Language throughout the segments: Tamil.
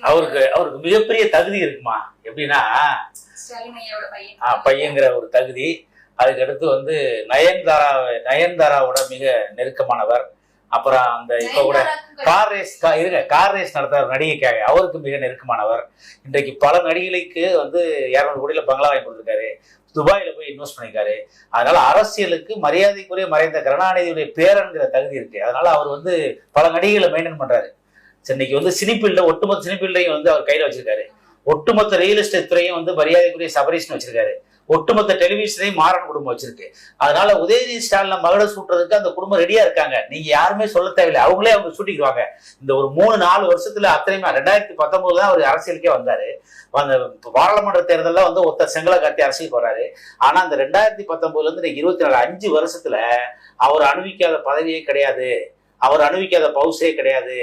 அவருக்கு மிகப்பெரிய தகுதி இருக்குமா? எப்படின்னா பையங்கிற ஒரு தகுதி. அதுக்கடுத்து வந்து நயன்தாராவோட மிக நெருக்கமானவர். அப்புறம் அந்த இப்ப கூட கார் ரேஸ் நடத்துற நடிகைக்காக அவருக்கு மிக நெருக்கமானவர். இன்றைக்கு பல நடிகைகளுக்கு வந்து 200 கோடியில பங்களா வாங்கி கொடுத்துருக்காரு. துபாயில போய் இன்வெஸ்ட் பண்ணிருக்காரு. அதனால அரசியலுக்கு மரியாதைக்குரிய மறைந்த கருணாநிதியுடைய பேரன்கிற தகுதி இருக்கு. அதனால அவர் வந்து பல நடிகைகளை மெயின்டைன் பண்றாரு. இன்னைக்கு வந்து சினிஃபீல்ட ஒட்டுமொத்த சினிஃபீல்டையும் வந்து அவர் கையில வச்சிருக்காரு. ஒட்டுமொத்த ரியல் எஸ்டேட் துறையும் வந்து மரியாதைக்குரிய சபரீஷ்னு வச்சிருக்காரு. ஒட்டுமொத்த டெலிவிஷனையும் மாறன் குடும்பம் வச்சிருக்கு. அதனால உதயநிதி ஸ்டாலின் மகளை சூட்டுறதுக்கு அந்த குடும்பம் ரெடியா இருக்காங்க. நீங்க யாருமே சொல்ல தேவையில்லை, அவங்களே அவங்க சூட்டிக்குவாங்க. இந்த ஒரு 3-4 வருஷத்துல அத்தனையுமே 2019 தான் அவர் அரசியலுக்கே வந்தாரு. அந்த பாராளுமன்ற தேர்தலில் வந்து ஒருத்தர் செங்கலை காட்டி அரசியலுக்கு வர்றாரு. ஆனா அந்த 2019 இருந்து 24 5 வருஷத்துல அவர் அனுபவிக்காத பதவியே கிடையாது, அவர் அனுபவிக்காத பவுசே கிடையாது.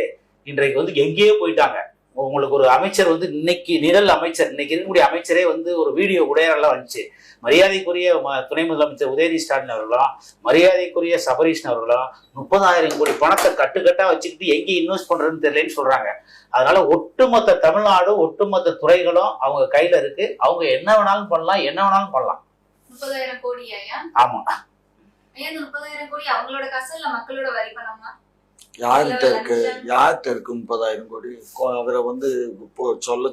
இன்றைக்கு வந்து எங்கேயோ போயிட்டாங்க. உங்களுக்கு ஒரு அமைச்சர் வந்து இன்னைக்கு நிழல் அமைச்சர், இன்னைக்கு இருக்கக்கூடிய அமைச்சரே வந்து ஒரு வீடியோ உடையாரெல்லாம் வந்துச்சு. மரியாதைக்குரிய துணை முதலமைச்சர் உதயநிதி ஸ்டாலின் அவர்களும் மரியாதைக்குரிய சபரீஷன் அவர்களும் 30,000 கோடி பணத்தை கட்டுக்கட்டா வச்சுக்கிட்டு எங்கே இன்வெஸ்ட் பண்றதுன்னு தெரியலன்னு சொல்றாங்க. அதனால ஒட்டுமொத்த தமிழ்நாடு ஒட்டுமொத்த துறைகளும் அவங்க கையில இருக்கு. அவங்க என்ன வேணாலும் பண்ணலாம், என்ன வேணாலும் பண்ணலாம். 30,000 கோடி? ஆமா. 30,000 கோடி அவங்களோட காசு இல்ல மக்களோட வரி பணமா? யார்கிட்ட இருக்கு 30,000 கோடி? அவரை வந்து சொல்ல